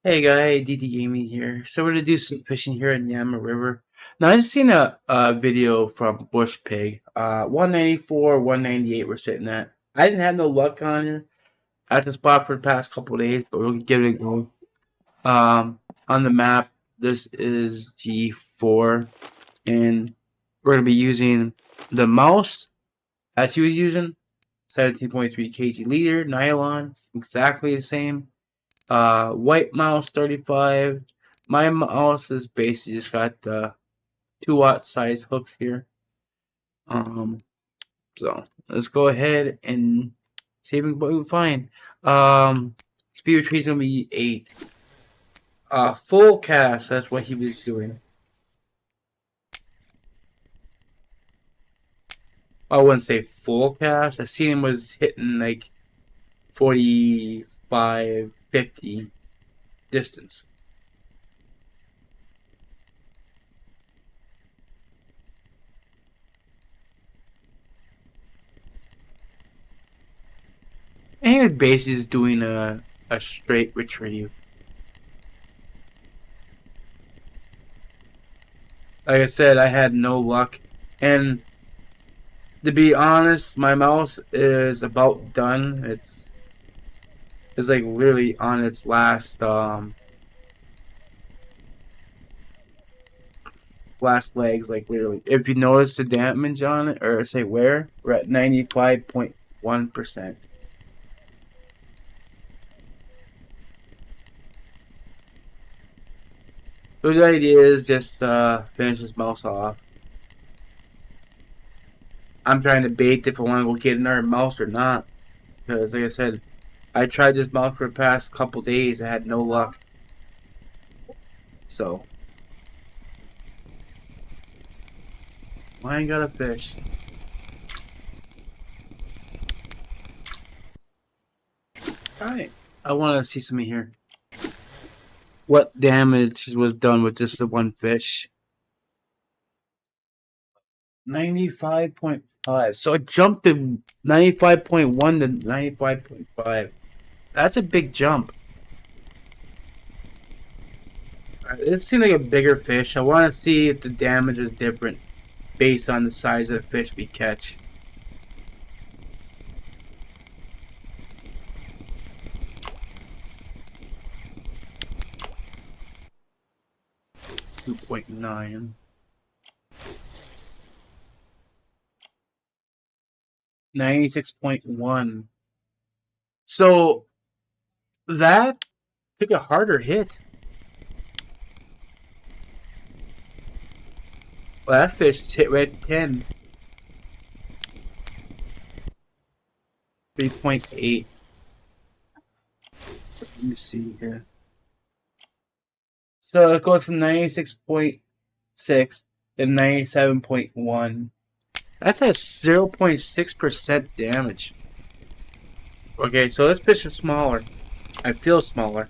Hey guy, DD Gaming here. So we're gonna do some fishing here in Yama River. Now I just seen a video from Bush Pig. 194, 198 we're sitting at. I didn't have no luck on here at the spot for the past couple of days, but we're gonna give it a go. On the map, this is G4, and we're gonna be using the mouse as he was using, 17.3 kg leader, nylon, exactly the same. White mouse 35. My mouse is basically just got the 2-watt size hooks here. So let's go ahead and see what we can find. Speed retrieval is gonna be 8. Full cast, that's what he was doing. I wouldn't say full cast. I seen him was hitting like 45, 50 distance. And he was basically just doing a straight retrieve. Like I said, I had no luck. And to be honest, my mouse is about done. It's like literally on its last last legs, like literally. If you notice the damage on it, or say where, we're at 95.1%. So the idea is just finish this mouse off. I'm trying to bait if I want to go get another mouse or not. Because like I said, I tried this mouse for the past couple days. I had no luck. So I ain't got a fish. Alright. I want to see something here. What damage was done with just the one fish? 95.5. So it jumped to 95.1 to 95.5. That's a big jump. It seemed like a bigger fish. I want to see if the damage is different based on the size of the fish we catch. .9. 96.1. So that took a harder hit. Well, that fish hit right at 10. 3.8. Let me see here. So it goes from 96.6 to 97.1. That's a 0.6% damage. Okay, so this fish is smaller. I feel smaller.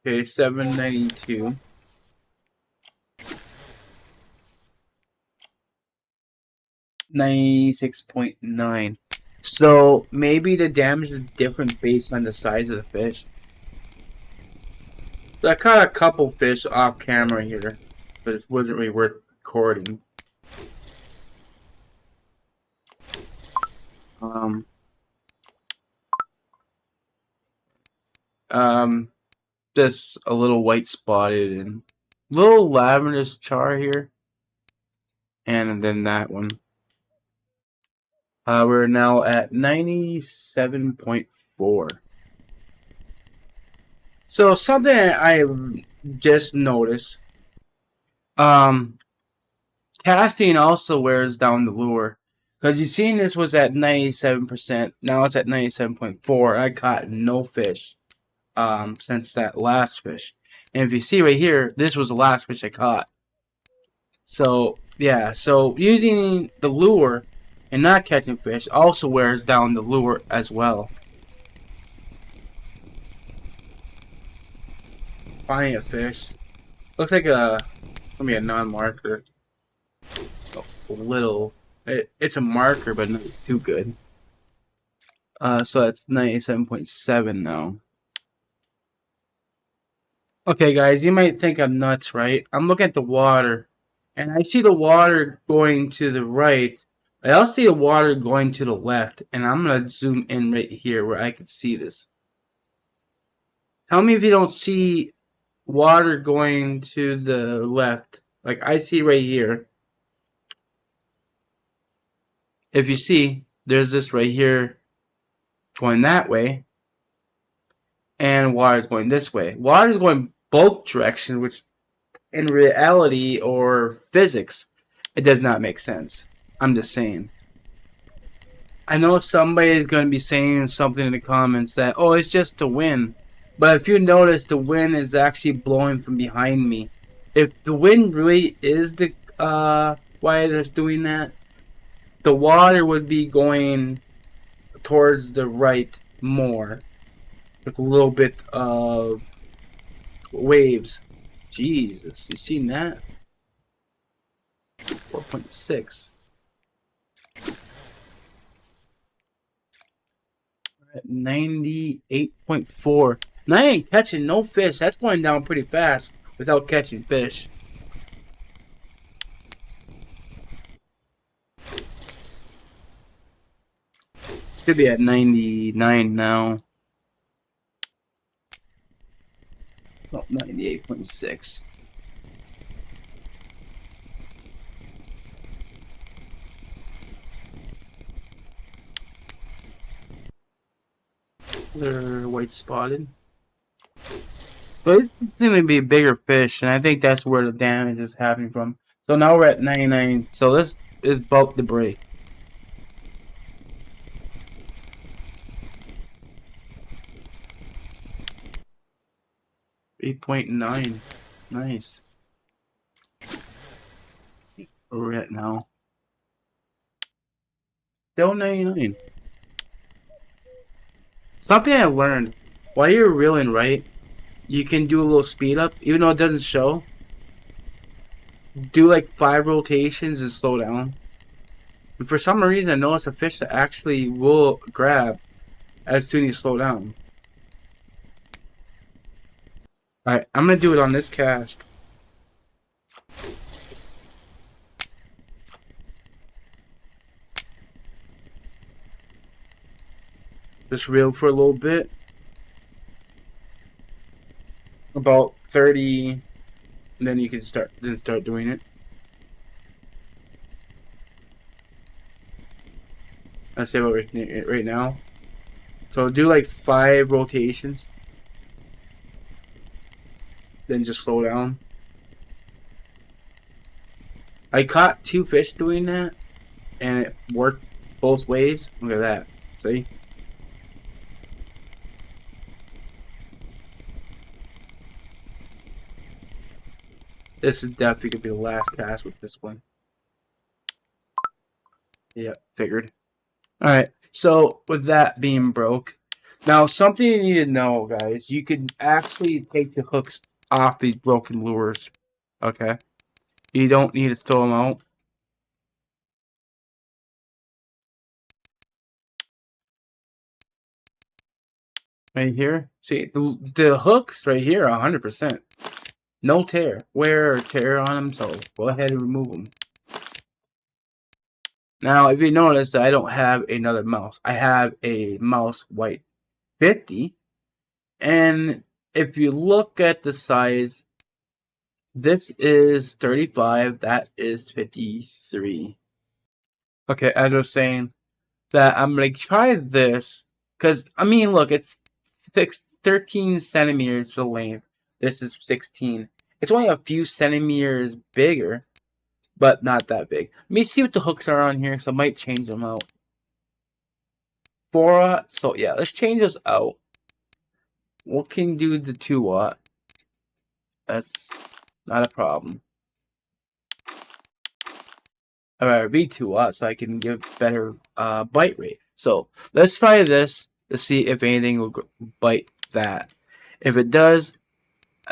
Okay, 792. $96.9. So maybe the damage is different based on the size of the fish. So I caught a couple fish off camera here, but it wasn't really worth recording. Just a little white spotted and little lavender char here, and then that one. We're now at 97.4. So something I just noticed, casting also wears down the lure. Because you've seen this was at 97%, now it's at 97.4. I caught no fish since that last fish. And if you see right here, this was the last fish I caught. So, yeah, so using the lure and not catching fish also wears down the lure as well. Finding a fish. Looks like gonna be a non-marker. A little. It's a marker, but not too good. So that's 97.7 now. Okay, guys, you might think I'm nuts, right? I'm looking at the water, and I see the water going to the right. I also see the water going to the left, and I'm gonna zoom in right here where I can see this. Tell me if you don't see water going to the left. Like I see right here. If you see, there's this right here going that way, and water's going this way. Water's going both directions, which in reality or physics, it does not make sense. I'm just saying. I know somebody is going to be saying something in the comments that, oh, it's just the wind. But if you notice, the wind is actually blowing from behind me. If the wind really is the why it's doing that, the water would be going towards the right more with a little bit of waves. Jesus, you seen that? 4.6. At 98.4. And I ain't catching no fish. That's going down pretty fast without catching fish. Should be at 99 now. Oh, 98.6. They're white spotted. But it's going to be a bigger fish, and I think that's where the damage is happening from. So now we're at 99. So this is bulk debris. .9. Nice. Where we're at now. Still 99. Something I learned. While you're reeling, right, you can do a little speed up, even though it doesn't show. Do like 5 rotations and slow down. And for some reason, I noticed a fish that actually will grab as soon as you slow down. Alright, I'm gonna do it on this cast. Just reel for a little bit. About 30, and then you can start doing it. I'll say about right now. So do like 5 rotations. Then just slow down. I caught 2 fish doing that, and it worked both ways. Look at that. See? This is definitely gonna be the last cast with this one. Yeah, figured. Alright, so with that being broke, now something you need to know, guys, you can actually take the hooks off these broken lures. Okay? You don't need to throw them out. Right here. See, the hooks right here are 100%. No wear or tear on them, so go ahead and remove them. Now, if you notice that I don't have another mouse, I have a mouse white 50, and if you look at the size, this is 35, that is 53. Okay, as I was saying, that I'm gonna try this, because, I mean, look, it's 13 centimeters for length. This is 16. It's only a few centimeters bigger, but not that big. Let me see what the hooks are on here, so I might change them out. 4-aught, so yeah, let's change those out. We can do the 2-aught. That's not a problem. Alright, be 2-aught, so I can give better bite rate. So let's try this to see if anything will bite that. If it does,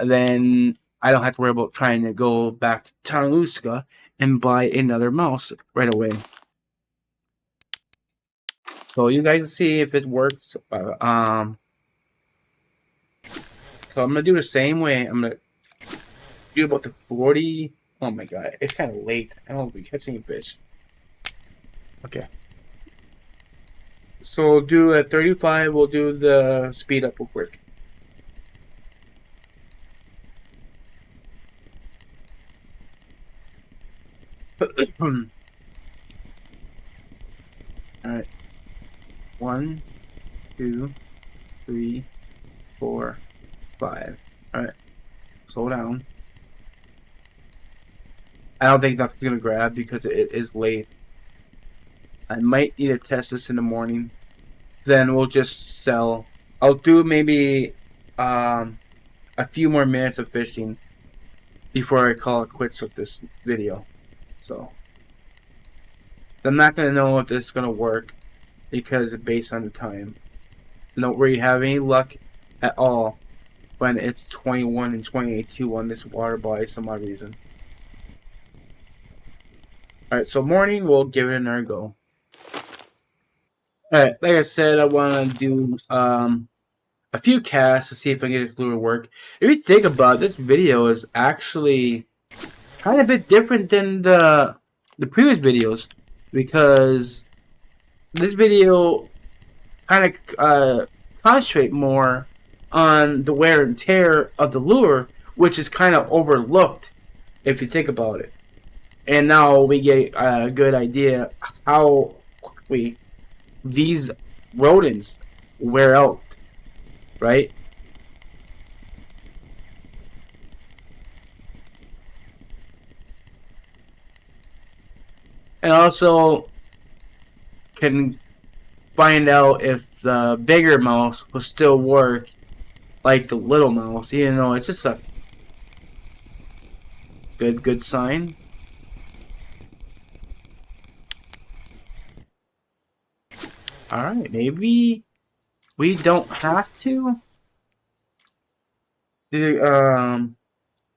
then I don't have to worry about trying to go back to Tanuska and buy another mouse right away. So you guys see if it works. So I'm gonna do the same way. I'm gonna do about the 40. Oh my god, it's kind of late. I don't know if we catch any fish. Okay. So we'll do a 35. We'll do the speed up real quick. Alright. 1, 2, 3, 4, 5. Alright. Slow down. I don't think that's gonna grab because it is late. I might need to test this in the morning. Then we'll just sell. I'll do maybe a few more minutes of fishing before I call it quits with this video. So I'm not gonna know if this is gonna work because it's based on the time. Don't really have any luck at all when it's 21 and 28.2 on this water by some odd reason. Alright, so morning we'll give it another go. Alright, like I said, I want to do a few casts to see if I can get this lure to work. If you think about it, this video is actually kind of a bit different than the previous videos because this video kind of concentrate more on the wear and tear of the lure, which is kind of overlooked if you think about it. And now we get a good idea how quickly these rodents wear out, right? And also can find out if the bigger mouse will still work like the little mouse, even though it's just a good sign. Alright, maybe we don't have to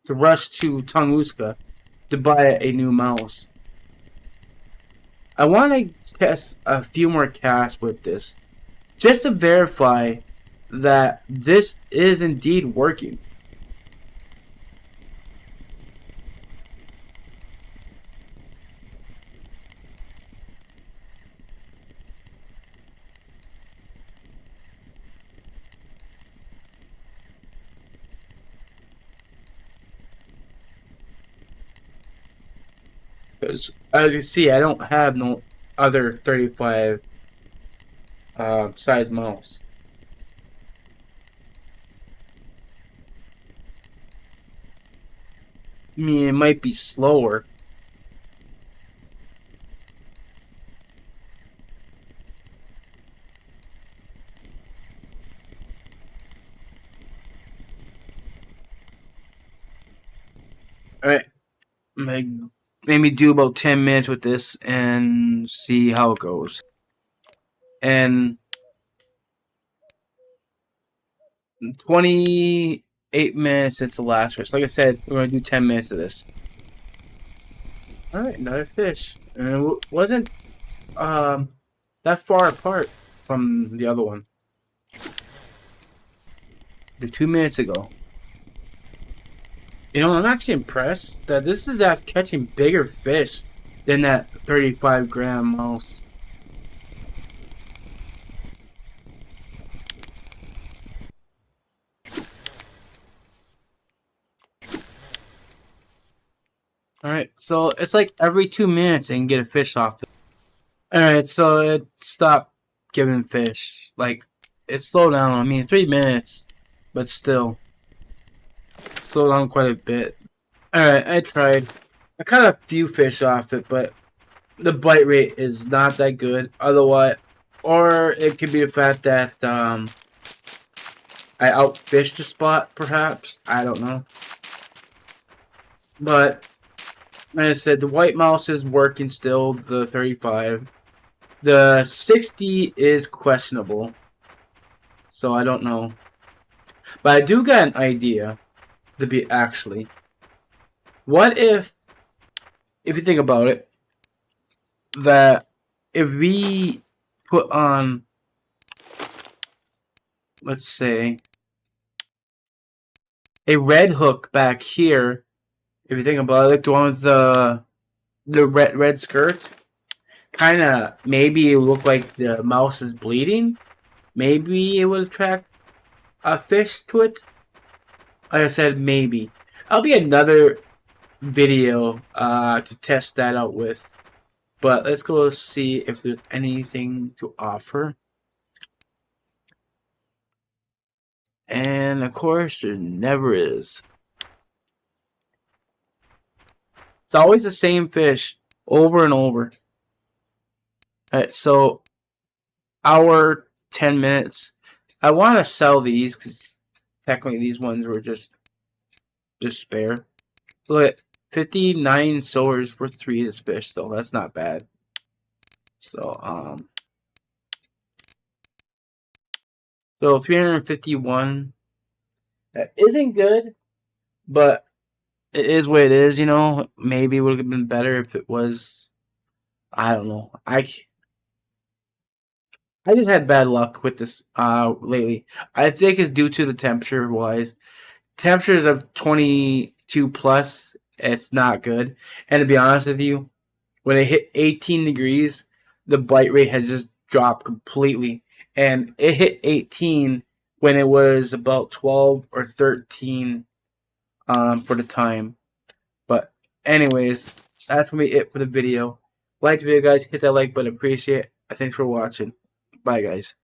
rush to Tunguska to buy a new mouse. I want to test a few more casts with this just to verify that this is indeed working. Because as you see, I don't have no other 35 size mouse. I mean, it might be slower. Alright, maybe do about 10 minutes with this and see how it goes. And 28 minutes since the last fish. Like I said, we're going to do 10 minutes of this. Alright, another fish. And it wasn't that far apart from the other one. The 2 minutes ago. You know, I'm actually impressed that this is actually catching bigger fish than that 35-gram mouse. Alright, so it's like every 2 minutes I can get a fish off. Alright, so it stopped giving fish. Like, it slowed down. I mean, 3 minutes, but still. Slowed down quite a bit. Alright, I tried. I caught a few fish off it, but the bite rate is not that good. Otherwise, or it could be the fact that I outfished the spot, perhaps. I don't know. But like I said, the white mouse is working still, the 35. The 60 is questionable. So I don't know. But I do got an idea to be actually. What if you think about it, that if we put on, let's say, a red hook back here. If you think about it, like the one with the red skirt, kind of maybe it looked like the mouse is bleeding. Maybe it would attract a fish to it. Like I said, maybe. That'll be another video to test that out with. But let's go see if there's anything to offer. And of course, there never is. It's always the same fish over and over. Alright, so hour, 10 minutes. I want to sell these because technically these ones were just spare. Look at 59 silvers for 3 of this fish, though. That's not bad. So, so 351. That isn't good, but it is what it is, you know. Maybe it would have been better if it was. I don't know. I just had bad luck with this lately. I think it's due to the temperature wise. Temperatures of 22 plus, it's not good. And to be honest with you, when it hit 18 degrees, the bite rate has just dropped completely. And it hit 18 when it was about 12 or 13 for the time. But anyways, that's going to be it for the video. Like the video, guys. Hit that like button. Appreciate it. Thanks for watching. Bye, guys.